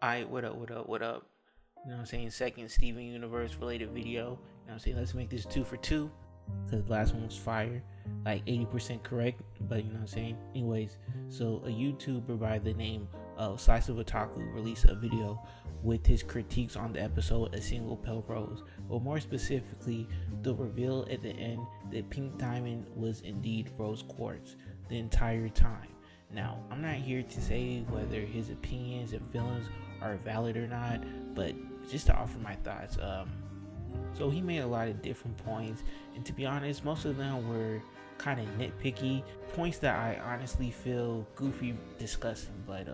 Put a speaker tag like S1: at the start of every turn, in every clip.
S1: Alright, what up, what up, what up? You know what I'm saying? Second Steven Universe related video. You know what I'm saying? Let's make this 2 for 2. Because the last one was fire. Like 80% correct. But you know what I'm saying? Anyways, so a YouTuber by the name of Sliceofotaku released a video with his critiques on the episode A Single Pale Rose. Or more specifically, the reveal at the end that Pink Diamond was indeed Rose Quartz the entire time. Now, I'm not here to say whether his opinions and feelings are valid or not, but just to offer my thoughts. So he made a lot of different points, and to be honest, most of them were kind of nitpicky points that I honestly feel goofy discussing. But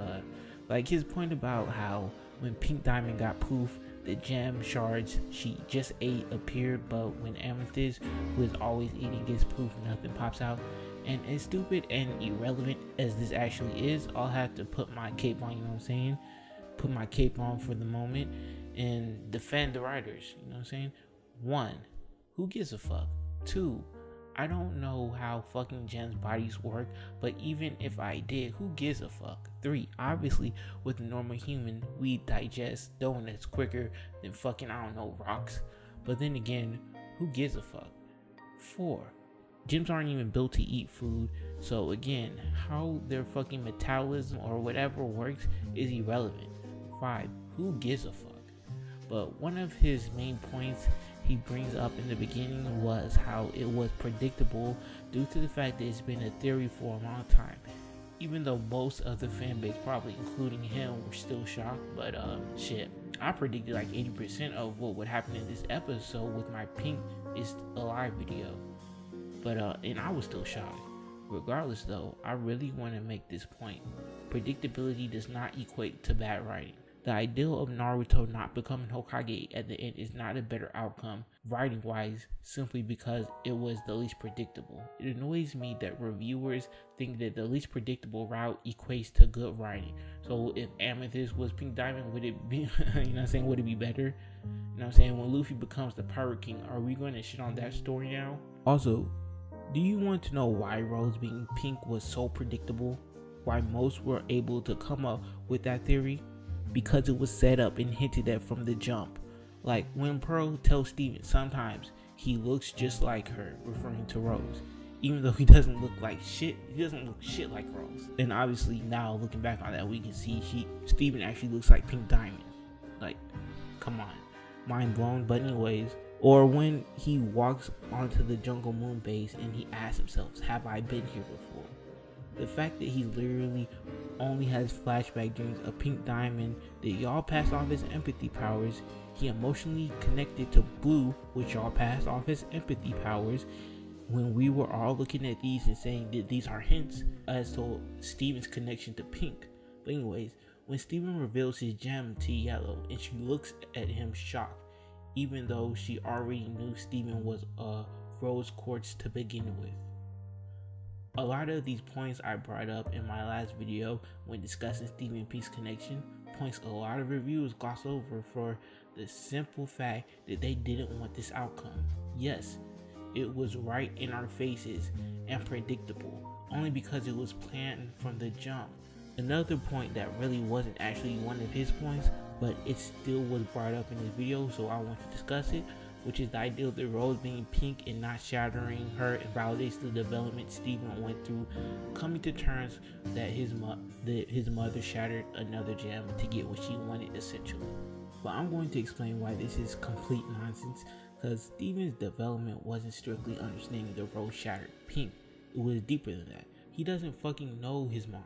S1: like his point about how when Pink Diamond got poof, the gem shards she just ate appeared, but when Amethyst, who is always eating, gets poof, nothing pops out. And as stupid and irrelevant as this actually is, I'll have to put my cape on, you know what I'm saying? Put my cape on for the moment and defend the writers, you know what I'm saying? 1, who gives a fuck? 2, I don't know how fucking gems' bodies work, but even if I did, who gives a fuck? 3, obviously, with a normal human, we digest donuts quicker than fucking, I don't know, rocks. But then again, who gives a fuck? 4, gems aren't even built to eat food, so again, how their fucking metabolism or whatever works is irrelevant. 5, who gives a fuck? But one of his main points he brings up in the beginning was how it was predictable due to the fact that it's been a theory for a long time. Even though most of the fan base, probably including him, were still shocked, but shit, I predicted like 80% of what would happen in this episode with my Pink is Alive video. But and I was still shocked. Regardless though, I really want to make this point. Predictability does not equate to bad writing. The ideal of Naruto not becoming Hokage at the end is not a better outcome, writing wise, simply because it was the least predictable. It annoys me that reviewers think that the least predictable route equates to good writing. So if Amethyst was Pink Diamond, would it be, you know what I'm saying, would it be better? You know what I'm saying, when Luffy becomes the Pirate King, are we going to shit on that story now? Also, do you want to know why Rose being pink was so predictable? Why most were able to come up with that theory? Because it was set up and hinted at from the jump. Like when Pearl tells Steven sometimes he looks just like her, referring to Rose, even though he doesn't look like shit. He doesn't look shit like Rose. And obviously now looking back on that, we can see Steven actually looks like Pink Diamond. Like, come on, mind blown. But anyways, or when he walks onto the Jungle Moon base and he asks himself, have I been here before? The fact that he literally only has flashback dreams of Pink Diamond, that y'all passed off his empathy powers, he emotionally connected to Blue, which y'all passed off his empathy powers, when we were all looking at these and saying that these are hints as to Steven's connection to Pink. But anyways, when Steven reveals his gem to Yellow and she looks at him shocked, even though she already knew Steven was a Rose Quartz to begin with. A lot of these points I brought up in my last video when discussing Steven Pink's connection, points a lot of reviewers gloss over for the simple fact that they didn't want this outcome. Yes, it was right in our faces and predictable, only because it was planned from the jump. Another point that really wasn't actually one of his points, but it still was brought up in this video, so I want to discuss it, which is the idea that Rose being pink and not shattering her invalidates the development Steven went through, coming to terms that his mother shattered another gem to get what she wanted, essentially. But I'm going to explain why this is complete nonsense, because Steven's development wasn't strictly understanding the Rose shattered pink. It was deeper than that. He doesn't fucking know his mom.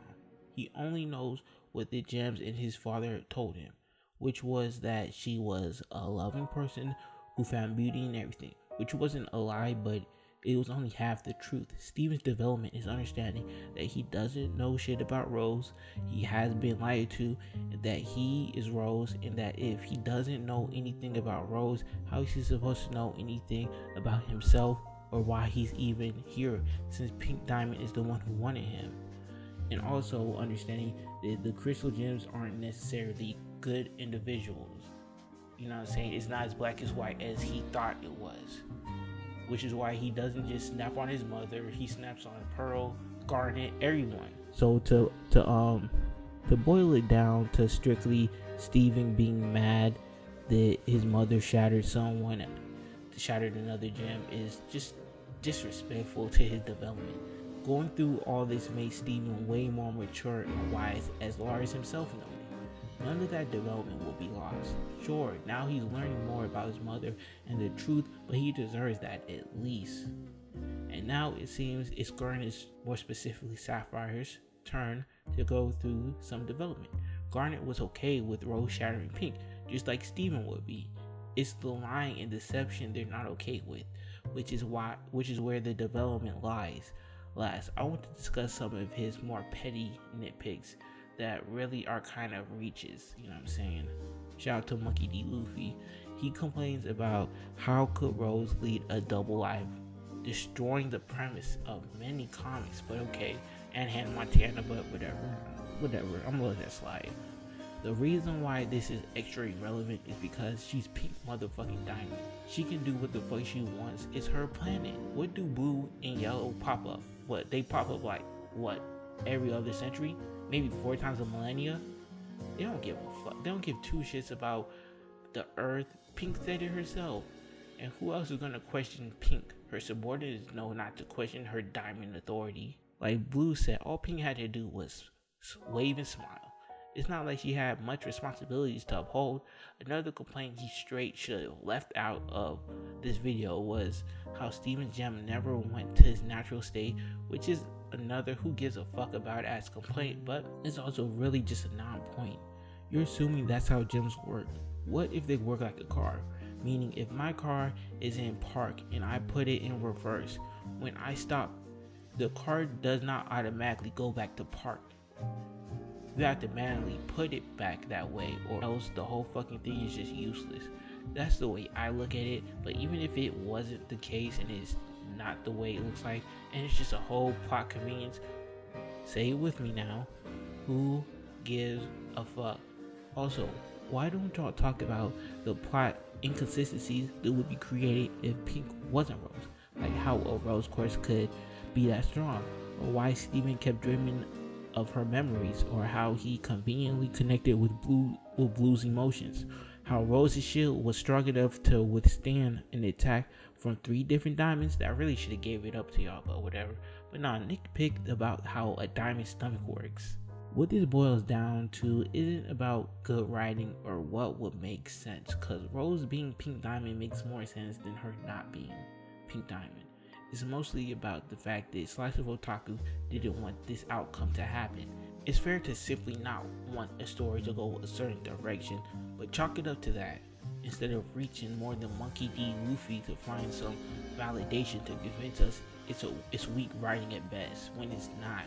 S1: He only knows what the gems and his father told him, which was that she was a loving person who found beauty in everything, which wasn't a lie, but it was only half the truth. Steven's development is understanding that he doesn't know shit about Rose, he has been lied to, that he is Rose, and that if he doesn't know anything about Rose, how is he supposed to know anything about himself or why he's even here, since Pink Diamond is the one who wanted him. And also understanding that the crystal gems aren't necessarily good individuals. You know what I'm saying? It's not as black as white as he thought it was. Which is why he doesn't just snap on his mother, he snaps on Pearl, Garnet, everyone. So to To boil it down to strictly Steven being mad that his mother shattered another gem is just disrespectful to his development. Going through all this made Steven way more mature and wise, as Lars himself noted. None of that development will be lost. Sure, now he's learning more about his mother and the truth, but he deserves that at least. And now it seems it's Garnet's, more specifically Sapphire's, turn to go through some development. Garnet was okay with Rose shattering Pink, just like Steven would be. It's the lying and deception they're not okay with, which is where the development lies. Last, I want to discuss some of his more petty nitpicks that really are kind of reaches, you know what I'm saying? Shout out to Monkey D. Luffy. He complains about how could Rose lead a double life, destroying the premise of many comics, but okay, and Hannah Montana, but whatever, I'm gonna let that slide. The reason why this is extra irrelevant is because she's Pink motherfucking Diamond. She can do what the fuck she wants. It's her planet. What do Blue and Yellow pop up? What, they pop up like, what, every other century? Maybe 4 times a millennia? They don't give a fuck. They don't give 2 shits about the Earth. Pink said it herself. And who else is gonna question Pink? Her subordinates know not to question her diamond authority. Like Blue said, all Pink had to do was wave and smile. It's not like she had much responsibilities to uphold. Another complaint he straight should have left out of this video was how Steven's gem never went to his natural state, which is another who gives a fuck about as complaint, but it's also really just a non-point. You're assuming that's how gems work. What if they work like a car? Meaning if my car is in park and I put it in reverse, when I stop, the car does not automatically go back to park. You have to manually put it back that way, or else the whole fucking thing is just useless. That's the way I look at it, but even if it wasn't the case and it's not the way it looks like, and it's just a whole plot convenience, say it with me now, who gives a fuck? Also, why don't y'all talk about the plot inconsistencies that would be created if Pink wasn't Rose? Like how a Rose Quartz could be that strong, or why Steven kept dreaming of her memories, or how he conveniently connected with Blue's emotions, how Rose's shield was strong enough to withstand an attack from 3 different diamonds. That really should have gave it up to y'all, but whatever. But nah, Nick picked about how a diamond stomach works. What this boils down to isn't about good writing or what would make sense, cause Rose being Pink Diamond makes more sense than her not being Pink Diamond. It's mostly about the fact that Sliceofotaku didn't want this outcome to happen. It's fair to simply not want a story to go a certain direction, but chalk it up to that, instead of reaching more than Monkey D. Luffy to find some validation to convince us it's weak writing at best, when it's not.